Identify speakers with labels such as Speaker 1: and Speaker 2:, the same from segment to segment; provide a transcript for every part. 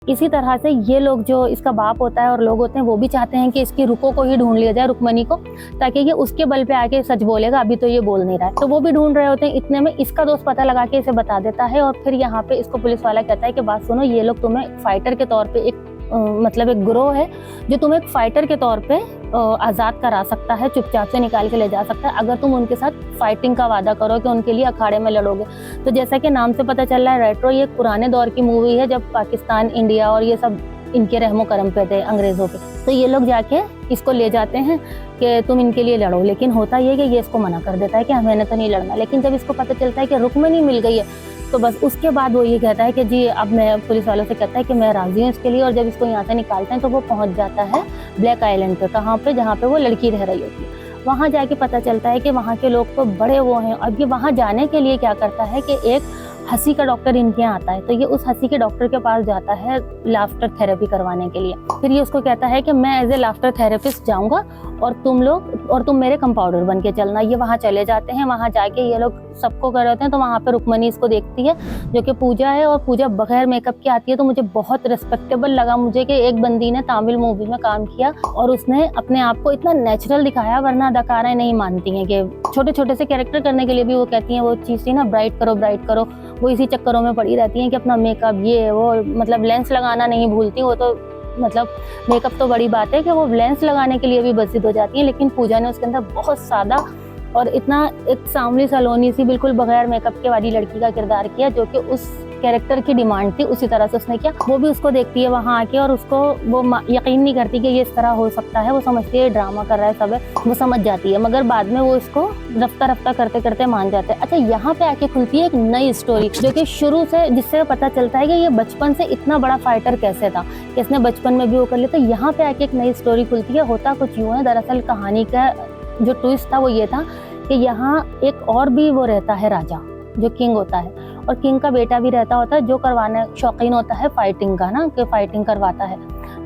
Speaker 1: इसी तरह से ये लोग जो इसका बाप होता है और लोग होते हैं वो भी चाहते हैं कि इसकी रुको को ही ढूंढ लिया जाए, रुक्मणी को, ताकि ये उसके बल पे आके सच बोलेगा। अभी तो ये बोल नहीं रहा है, तो वो भी ढूंढ रहे होते हैं। इतने में इसका दोस्त पता लगा के इसे बता देता है और फिर यहाँ पे इसको पुलिस वाला कहता है कि बात सुनो, ये लोग तुम्हें फाइटर के तौर पे मतलब एक गिरोह है जो तुम्हें एक फाइटर के तौर पे आज़ाद करा सकता है, चुपचाप से निकाल के ले जा सकता है, अगर तुम उनके साथ फाइटिंग का वादा करो कि उनके लिए अखाड़े में लड़ोगे। तो जैसा कि नाम से पता चल रहा है, रेट्रो ये पुराने दौर की मूवी है जब पाकिस्तान, इंडिया और ये सब इनके रहमो करम पे थे अंग्रेज़ों के। तो ये लोग जाके इसको ले जाते हैं कि तुम इनके लिए लड़ो, लेकिन होता ये कि ये इसको मना कर देता है कि मैंने तो नहीं लड़ना। लेकिन जब इसको पता चलता है कि रुक्मणी मिल गई है, तो बस उसके बाद वो ये कहता है कि जी अब मैं पुलिस वालों से कहता है कि मैं राजी हूँ इसके लिए। और जब इसको यहाँ से निकालते हैं तो वो पहुँच जाता है ब्लैक आइलैंड पे, कहाँ पे, जहाँ पे वो लड़की रह रही होती है। वहाँ जाके पता चलता है कि वहाँ के लोग तो बड़े वो हैं। अब ये वहाँ जाने के लिए क्या करता है कि एक हंसी का डॉक्टर इनके यहाँ आता है, तो ये उस हंसी के डॉक्टर के पास जाता है लाफ्टर थेरेपी करवाने के लिए। फिर ये उसको कहता है कि मैं एज ए लाफ्टर थेरेपिस्ट जाऊँगा और तुम मेरे कंपाउंडर बन के चलना। ये वहाँ चले जाते हैं, वहाँ जाके ये लोग सबको कर रहे होते हैं। तो वहाँ पे रुक्मणी इसको देखती है जो कि पूजा है, और पूजा बगैर मेकअप की आती है। तो मुझे बहुत रिस्पेक्टेबल लगा मुझे कि एक बंदी ने तमिल मूवी में काम किया और उसने अपने आप को इतना नेचुरल दिखाया, वरना अदाकाराएं नहीं मानती हैं कि छोटे छोटे से कैरेक्टर करने के लिए भी वो कहती हैं वो चीज़ थी ना, ब्राइट करो। वो इसी चक्करों में पड़ी रहती हैं कि अपना मेकअप ये वो, मतलब लेंस लगाना नहीं भूलती वो तो, मतलब मेकअप तो बड़ी बात है कि वो लेंस लगाने के लिए भी बसित हो जाती है। लेकिन पूजा ने उसके अंदर बहुत सादा और इतना एक सांवली सलोनी सी बिल्कुल बगैर मेकअप के वाली लड़की का किरदार किया, जो कि उस कैरेक्टर की डिमांड थी, उसी तरह से उसने किया। वो भी उसको देखती है वहाँ आके और उसको वो यकीन नहीं करती कि ये इस तरह हो सकता है। वो समझती है ड्रामा कर रहा है सब है, वो समझ जाती है, मगर बाद में वो इसको रफ्ता करते करते मान जाते हैं। अच्छा, यहाँ पे आके खुलती है एक नई स्टोरी जो कि शुरू से, जिससे पता चलता है कि ये बचपन से इतना बड़ा फाइटर कैसे था कि इसने बचपन में भी वो कर लिया। तो यहाँ पे आके एक नई स्टोरी खुलती है। होता कुछ यूँ है, दरअसल कहानी का जो ट्विस्ट था वो ये था कि यहाँ एक और भी वो रहता है राजा, जो किंग होता है, और किंग का बेटा भी रहता होता है जो करवाने शौकीन होता है फाइटिंग का ना, कि फाइटिंग करवाता है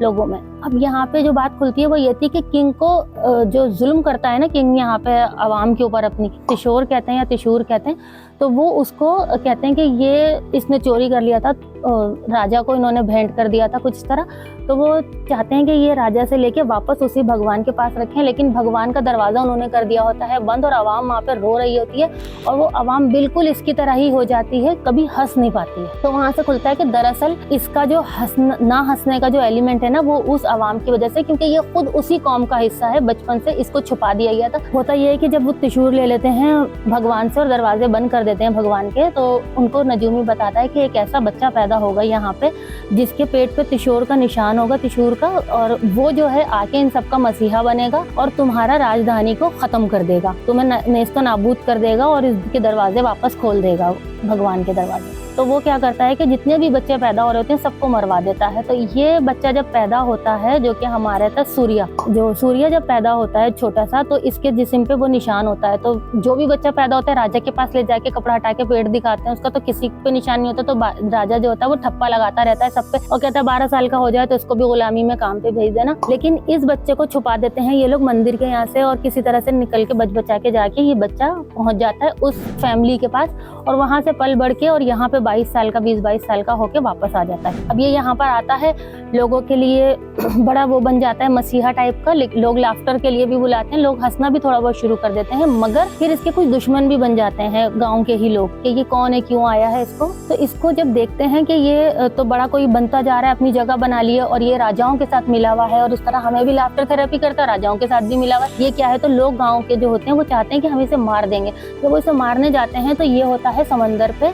Speaker 1: लोगों में। अब यहाँ पे जो बात खुलती है वो ये थी कि किंग को जो जुल्म करता है ना किंग यहाँ पे आवाम के ऊपर, अपनी तिशोर कहते हैं या तिशूर कहते हैं, तो वो उसको कहते हैं कि ये इसने चोरी कर लिया था, राजा को इन्होंने भेंट कर दिया था कुछ इस तरह। तो वो चाहते हैं कि ये राजा से लेके वापस उसी भगवान के पास रखें, लेकिन भगवान का दरवाज़ा उन्होंने कर दिया होता है बंद और आवाम वहाँ पे रो रही होती है और वो आवाम बिल्कुल इसकी तरह ही हो जाती है, कभी हंस नहीं पाती है। तो वहाँ से खुलता है कि दरअसल इसका जो ना हंसने का जो एलिमेंट है ना, वो उस आवाम की वजह से, क्योंकि ये खुद उसी कौम का हिस्सा है, बचपन से इसको छुपा दिया गया था। होता ये है कि जब वो त्रिशूल ले लेते हैं भगवान से और दरवाजे बंद कर देते हैं भगवान के, तो उनको नजूमी बताता है कि एक ऐसा बच्चा पैदा होगा यहाँ पे जिसके पेट पे त्रिशूल का निशान होगा, त्रिशूल का, और वो जो है आके इन सबका मसीहा बनेगा और तुम्हारा राजधानी को खत्म कर देगा, तुम्हें नेस्तो नाबूद कर देगा और इसके दरवाजे वापस खोल देगा, भगवान के दरवाजे। तो वो क्या करता है कि जितने भी बच्चे पैदा हो रहे होते हैं सबको मरवा देता है। तो ये बच्चा जब पैदा होता है, जो कि हमारे था सूर्य जब पैदा होता है छोटा सा, तो इसके जिस्म पे वो निशान होता है। तो जो भी बच्चा पैदा होता है राजा के पास ले जाके कपड़ा हटा के पेट दिखाते हैं उसका, तो किसी पे निशान नहीं होता। तो राजा जो होता है वो ठप्पा लगाता रहता है सब पे और कहता है 12 साल का हो जाए तो इसको भी गुलामी में काम पे भेज देना। लेकिन इस बच्चे को छुपा देते हैं ये लोग मंदिर के यहाँ से, और किसी तरह से निकल के बचा के जाके ये बच्चा पहुंच जाता है उस फैमिली के पास, और वहां से पल बढ़ के और यहाँ पे 20 साल का होके वापस आ जाता है। अब ये यहाँ पर आता है, लोगों के लिए बड़ा वो बन जाता है मसीहा टाइप का, लोग लाफ्टर के लिए भी बुलाते हैं, लोग हंसना भी थोड़ा बहुत शुरू कर देते हैं। मगर फिर इसके कुछ दुश्मन भी बन जाते हैं गांव के ही लोग कि ये कौन है, क्यों आया है इसको। तो इसको जब देखते हैं कि ये तो बड़ा कोई बनता जा रहा है, अपनी जगह बना ली है और ये राजाओं के साथ मिला हुआ है, और इस तरह हमें भी लाफ्टर थेरेपी करता है, राजाओं के साथ भी मिला हुआ है, ये क्या है। तो लोग गाँव के जो होते हैं वो चाहते हैं कि हम इसे मार देंगे। जब वो इसे मारने जाते हैं तो ये होता है समंदर पे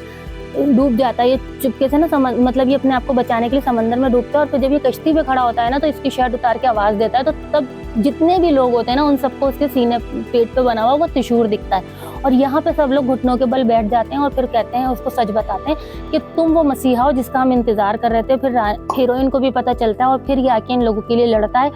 Speaker 1: डूब जाता है ये चुपके से ना, मतलब ये अपने आप को बचाने के लिए समंदर में डूबता है। और फिर जब ये कश्ती पे खड़ा होता है ना, तो इसकी शर्ट उतार के आवाज देता है, तो तब जितने भी लोग होते हैं ना उन सबको उसके सीने पेट पे बना हुआ वो त्रिशूल दिखता है। और यहाँ पे सब लोग घुटनों के बल बैठ जाते हैं और फिर कहते हैं, उसको सच बताते हैं कि तुम वो मसीहा हो जिसका हम इंतजार कर रहे थे। फिर हीरोइन को भी पता चलता है और फिर ये आके इन लोगों के लिए लड़ता है,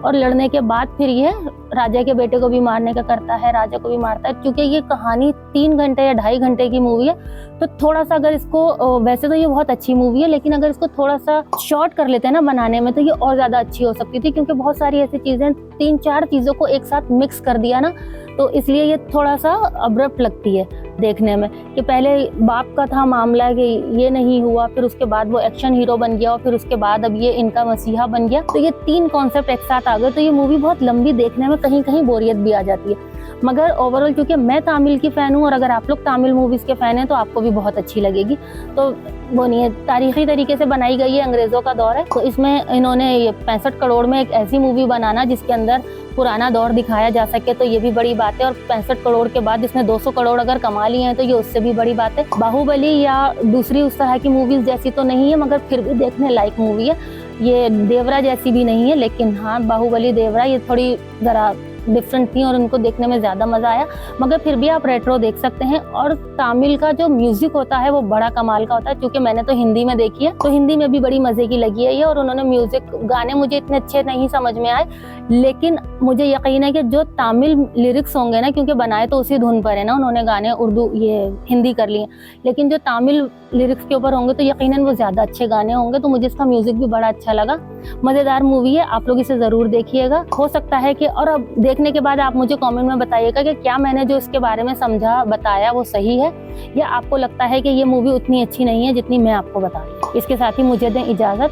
Speaker 1: और लड़ने के बाद फिर ये राजा के बेटे को भी मारने का करता है, राजा को भी मारता है। क्योंकि ये कहानी 3 घंटे या 2.5 घंटे की मूवी है, तो थोड़ा सा अगर इसको, वैसे तो ये बहुत अच्छी मूवी है, लेकिन अगर इसको थोड़ा सा शॉर्ट कर लेते हैं ना बनाने में, तो ये और ज्यादा अच्छी हो सकती थी। क्योंकि बहुत सारी ऐसी चीजें, 3-4 चीजों को एक साथ मिक्स कर दिया ना, तो इसलिए ये थोड़ा सा अब्रप्ट लगती है देखने में, कि पहले बाप का था मामला कि ये नहीं हुआ, फिर उसके बाद वो एक्शन हीरो बन गया और फिर उसके बाद अब ये इनका मसीहा बन गया। तो ये 3 कॉन्सेप्ट एक साथ आ गए, तो ये मूवी बहुत लंबी, देखने में कहीं कहीं बोरियत भी आ जाती है। मगर ओवरऑल क्योंकि मैं तमिल की फ़ैन हूँ और अगर आप लोग तमिल मूवीज़ के फ़ैन हैं तो आपको भी बहुत अच्छी लगेगी। तो वो नहीं है, तारीखी तरीके से बनाई गई है, अंग्रेज़ों का दौर है, तो इसमें इन्होंने ये 65 करोड़ में एक ऐसी मूवी बनाना जिसके अंदर पुराना दौर दिखाया जा सके, तो ये भी बड़ी बात है। और 65 करोड़ के बाद इसने 200 करोड़ अगर कमा लिए हैं तो ये उससे भी बड़ी बात है। बाहुबली या दूसरी उस तरह की मूवीज़ जैसी तो नहीं है, मगर फिर भी देखने लायक मूवी है। ये देवरा जैसी भी नहीं है, लेकिन हाँ, बाहुबली देवरा ये थोड़ी ज़रा डिफरेंट थी और उनको देखने में ज़्यादा मज़ा आया, मगर फिर भी आप रेट्रो देख सकते हैं। और तमिल का जो म्यूज़िक होता है वो बड़ा कमाल का होता है, क्योंकि मैंने तो हिंदी में देखी है, तो हिंदी में भी बड़ी मज़े की लगी है ये। और उन्होंने म्यूज़िक, गाने मुझे इतने अच्छे नहीं समझ में आए, लेकिन मुझे यकीन है कि जो तमिल लिरिक्स होंगे ना, क्योंकि बनाए तो उसी धुन पर है ना उन्होंने गाने, उर्दू ये हिंदी कर लिए, लेकिन जो तमिल लिरिक्स के ऊपर होंगे तो यकीनन वो ज़्यादा अच्छे गाने होंगे। तो मुझे इसका म्यूज़िक भी बड़ा अच्छा लगा, मज़ेदार मूवी है, आप लोग इसे ज़रूर देखिएगा। हो सकता है कि, और अब देखने के बाद आप मुझे कमेंट में बताइएगा कि क्या मैंने जो इसके बारे में समझा बताया वो सही है, या आपको लगता है कि ये मूवी उतनी अच्छी नहीं है जितनी मैं आपको बता रही हूँ। इसके साथ ही मुझे दें इजाज़त,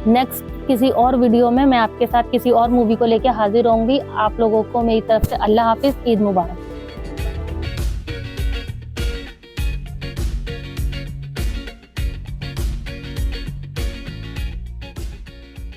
Speaker 1: नेक्स्ट किसी और वीडियो में मैं आपके साथ किसी और मूवी को लेकर हाजिर होंगी। आप लोगों को मेरी तरफ से अल्लाह हाफिज़, ईद मुबारक।